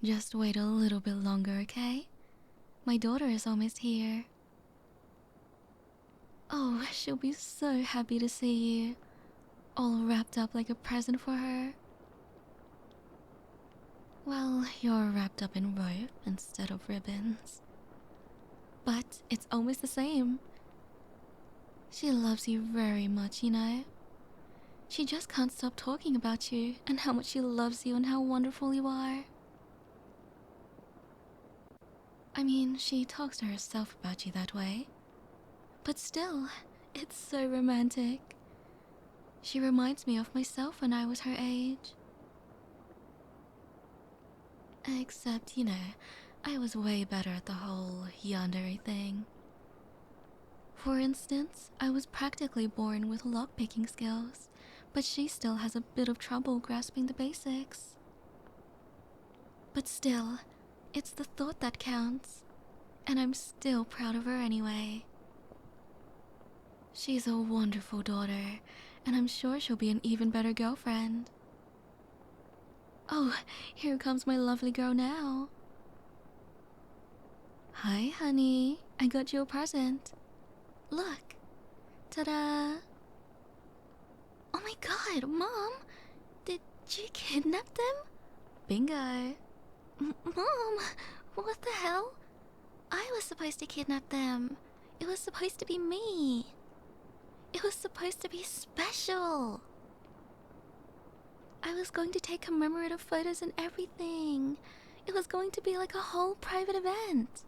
Just wait a little bit longer, okay? My daughter is almost here. Oh, she'll be so happy to see you. All wrapped up like a present for her. Well, you're wrapped up in rope instead of ribbons. But it's almost the same. She loves you very much, you know. She just can't stop talking about you and how much she loves you and how wonderful you are. I mean, she talks to herself about you that way. But still, it's so romantic. She reminds me of myself when I was her age. Except, you know, I was way better at the whole Yandere thing. For instance, I was practically born with lockpicking skills, but she still has a bit of trouble grasping the basics. But still, it's the thought that counts, and I'm still proud of her anyway. She's a wonderful daughter, and I'm sure she'll be an even better girlfriend. Oh, here comes my lovely girl now. Hi, honey. I got you a present. Look. Ta-da! Oh my god, Mom! Did you kidnap them? Bingo. Mom, what the hell? I was supposed to kidnap them. It was supposed to be me. It was supposed to be special. I was going to take commemorative photos and everything. It was going to be like a whole private event.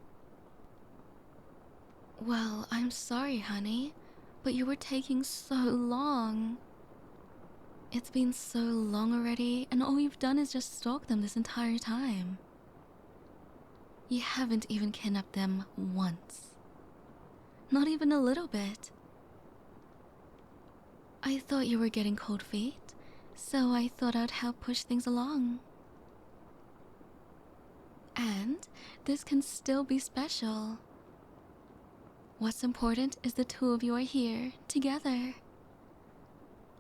Well, I'm sorry, honey, but you were taking so long. It's been so long already, and all you've done is just stalk them this entire time. You haven't even kidnapped them once. Not even a little bit. I thought you were getting cold feet, so I thought I'd help push things along. And this can still be special. What's important is the two of you are here, together.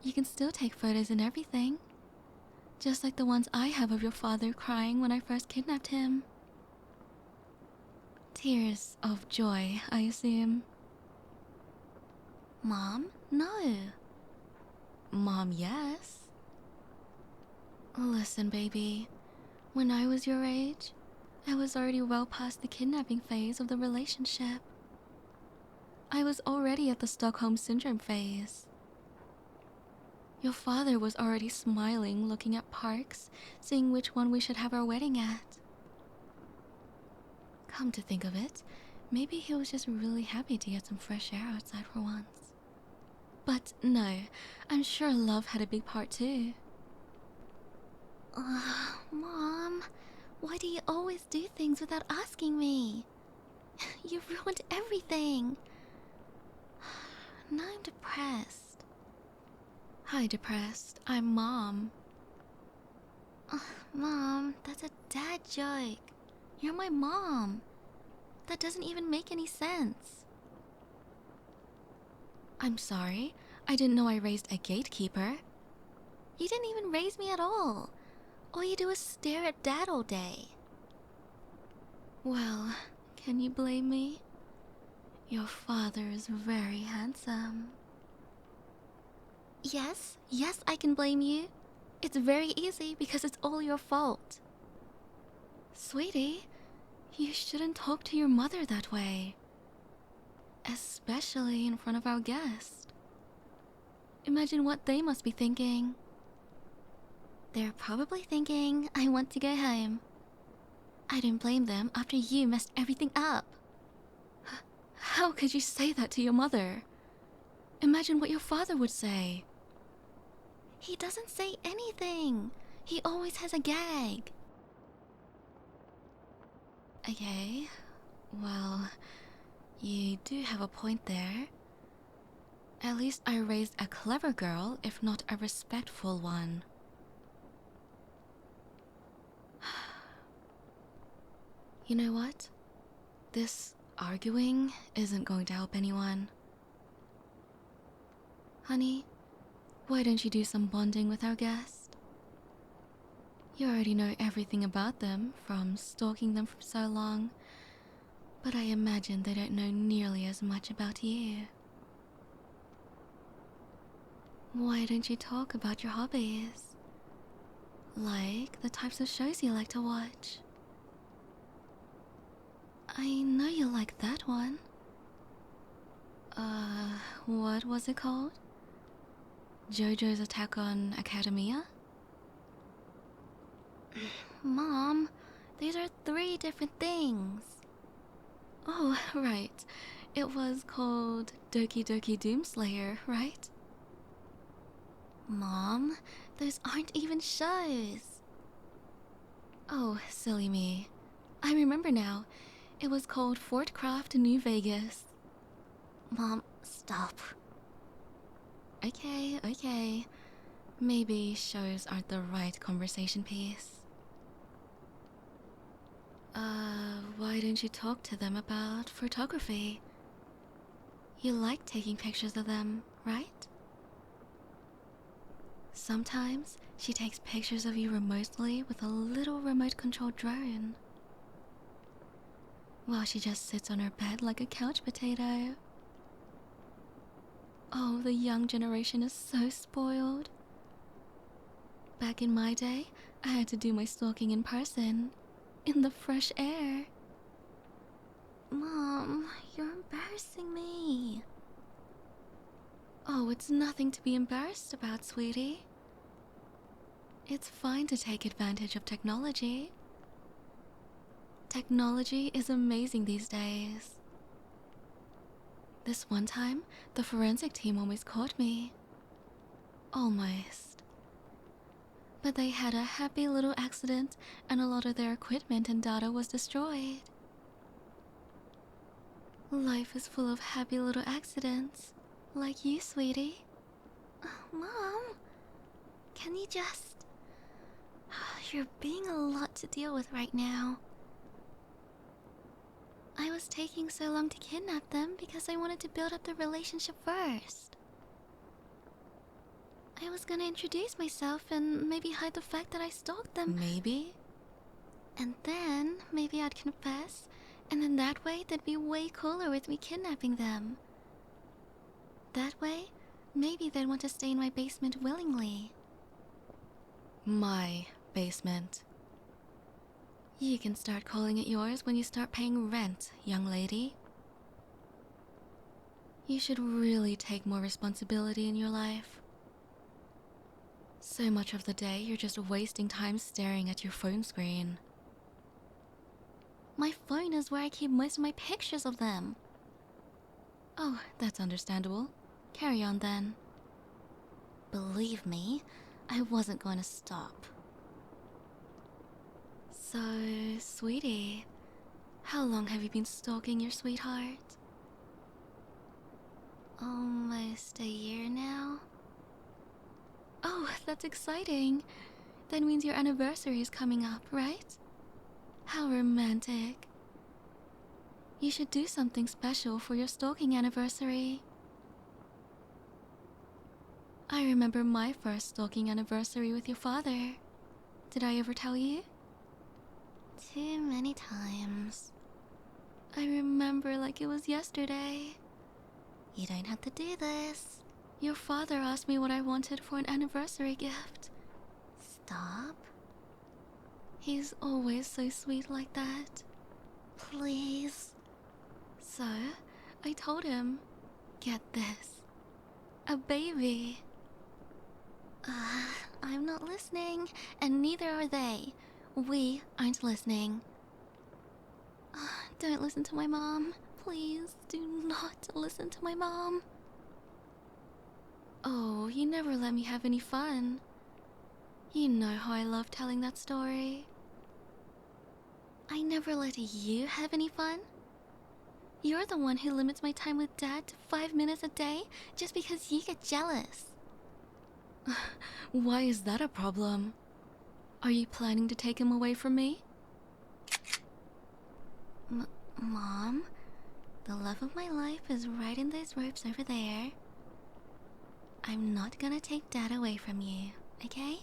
You can still take photos and everything. Just like the ones I have of your father crying when I first kidnapped him. Tears of joy, I assume. Mom? No. Mom, yes. Listen, baby. When I was your age, I was already well past the kidnapping phase of the relationship. I was already at the Stockholm Syndrome phase. Your father was already smiling, looking at parks, seeing which one we should have our wedding at. Come to think of it, maybe he was just really happy to get some fresh air outside for once. But no, I'm sure love had a big part too. Mom, why do you always do things without asking me? You've ruined everything. Now I'm depressed. Hi, depressed. I'm Mom. Mom, that's a dad joke. You're my mom. That doesn't even make any sense. I'm sorry. I didn't know I raised a gatekeeper. You didn't even raise me at all. All you do is stare at Dad all day. Well, can you blame me? Your father is very handsome. Yes, I can blame you. It's very easy because it's all your fault. Sweetie, you shouldn't talk to your mother that way. Especially in front of our guest. Imagine what they must be thinking. They're probably thinking I want to go home. I don't blame them after you messed everything up. How could you say that to your mother? Imagine what your father would say. He doesn't say anything. He always has a gag. Okay, well, you do have a point there. At least I raised a clever girl, if not a respectful one. You know what? This arguing isn't going to help anyone. Honey, why don't you do some bonding with our guest? You already know everything about them from stalking them for so long, but I imagine they don't know nearly as much about you. Why don't you talk about your hobbies? Like the types of shows you like to watch. I know you like that one. What was it called? JoJo's Attack on Academia? Mom, these are 3 different things. Oh, right. It was called Doki Doki Doomslayer, right? Mom, those aren't even shows. Oh, silly me. I remember now. It was called Fort Craft New Vegas. Mom, stop. Okay. Maybe shows aren't the right conversation piece. Why don't you talk to them about photography? You like taking pictures of them, right? Sometimes she takes pictures of you remotely with a little remote-controlled drone. While she just sits on her bed like a couch potato. Oh, the young generation is so spoiled. Back in my day, I had to do my stalking in person, in the fresh air. Mom, you're embarrassing me. Oh, it's nothing to be embarrassed about, sweetie. It's fine to take advantage of technology. Technology is amazing these days. This one time, the forensic team almost caught me. Almost. But they had a happy little accident and a lot of their equipment and data was destroyed. Life is full of happy little accidents, like you, sweetie. Mom, can you just... You're being a lot to deal with right now. I was taking so long to kidnap them because I wanted to build up the relationship first. I was gonna introduce myself and maybe hide the fact that I stalked them. Maybe? And then maybe I'd confess, and then that way they'd be way cooler with me kidnapping them. That way, maybe they'd want to stay in my basement willingly. My basement. You can start calling it yours when you start paying rent, young lady. You should really take more responsibility in your life. So much of the day you're just wasting time staring at your phone screen. My phone is where I keep most of my pictures of them. Oh, that's understandable. Carry on then. Believe me, I wasn't going to stop. So, sweetie, how long have you been stalking your sweetheart? Almost a year now. Oh, that's exciting. That means your anniversary is coming up, right? How romantic. You should do something special for your stalking anniversary. I remember my first stalking anniversary with your father. Did I ever tell you? Too many times. I remember like it was yesterday. You don't have to do this. Your father asked me what I wanted for an anniversary gift. Stop. He's always so sweet like that. Please. So, I told him, get this. A baby. I'm not listening, and neither are they. We aren't listening. Don't listen to my mom. Please, do not listen to my mom. Oh, you never let me have any fun. You know how I love telling that story. I never let you have any fun. You're the one who limits my time with Dad to 5 minutes a day just because you get jealous. Why is that a problem? Are you planning to take him away from me? Mom, the love of my life is right in those ropes over there. I'm not gonna take Dad away from you, okay?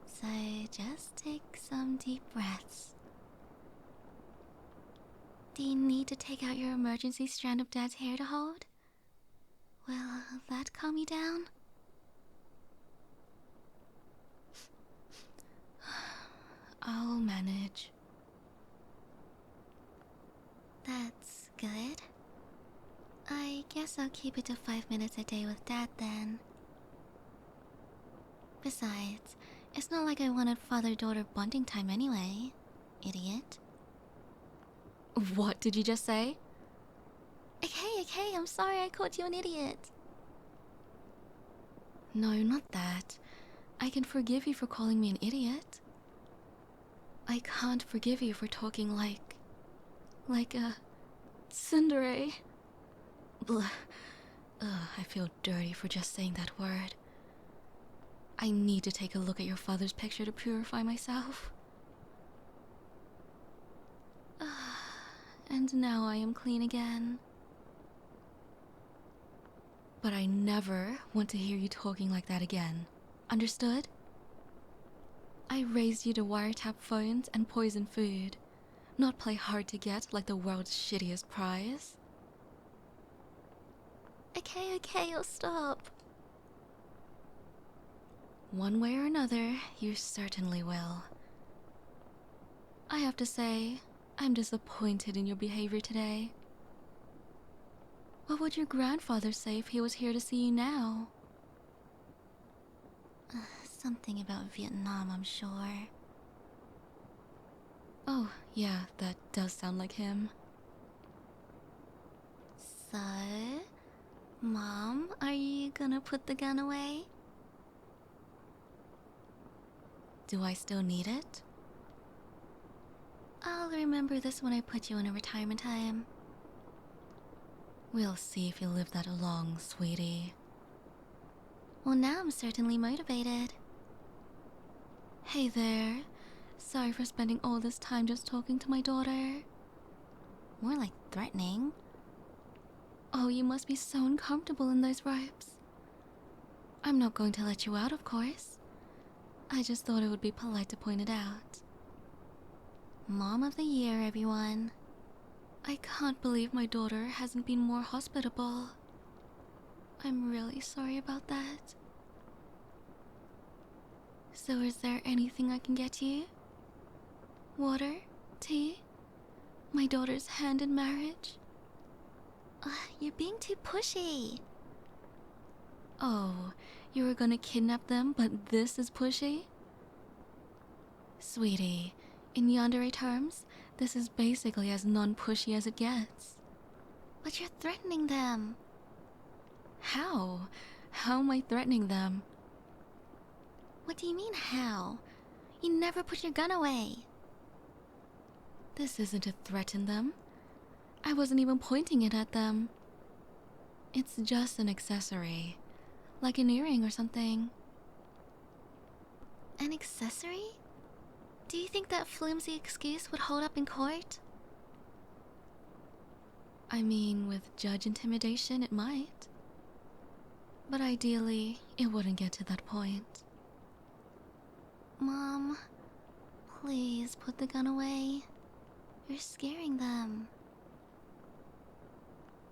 So just take some deep breaths. Do you need to take out your emergency strand of Dad's hair to hold? Will that calm you down? I'll manage. That's good. I guess I'll keep it to 5 minutes a day with Dad then. Besides, it's not like I wanted father-daughter bonding time anyway, idiot. What did you just say? Okay, I'm sorry I called you an idiot. No, not that. I can forgive you for calling me an idiot. I can't forgive you for talking like a tsundere. Blah. Ugh, I feel dirty for just saying that word. I need to take a look at your father's picture to purify myself. And now I am clean again. But I never want to hear you talking like that again. Understood? I raised you to wiretap phones and poison food, not play hard to get like the world's shittiest prize. Okay, I'll stop. One way or another, you certainly will. I have to say, I'm disappointed in your behavior today. What would your grandfather say if he was here to see you now? Something about Vietnam, I'm sure. Oh, yeah, that does sound like him. So, Mom, are you gonna put the gun away? Do I still need it? I'll remember this when I put you in a retirement home. We'll see if you live that long, sweetie. Well, now I'm certainly motivated. Hey there. Sorry for spending all this time just talking to my daughter. More like threatening. Oh, you must be so uncomfortable in those ropes. I'm not going to let you out, of course. I just thought it would be polite to point it out. Mom of the year, everyone. I can't believe my daughter hasn't been more hospitable. I'm really sorry about that. So is there anything I can get you? Water? Tea? My daughter's hand in marriage? You're being too pushy. Oh, you were gonna kidnap them, but this is pushy? Sweetie, in Yandere terms, this is basically as non-pushy as it gets. But you're threatening them. How? How am I threatening them? What do you mean, how? You never put your gun away. This isn't to threaten them. I wasn't even pointing it at them. It's just an accessory. Like an earring or something. An accessory? Do you think that flimsy excuse would hold up in court? I mean, with judge intimidation, it might. But ideally, it wouldn't get to that point. Mom, please put the gun away. You're scaring them.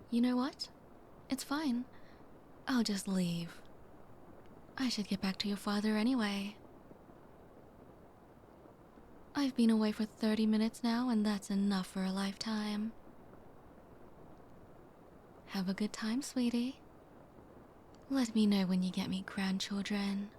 You know what? It's fine. I'll just leave. I should get back to your father anyway. I've been away for 30 minutes now, and that's enough for a lifetime. Have a good time, sweetie. Let me know when you get me grandchildren.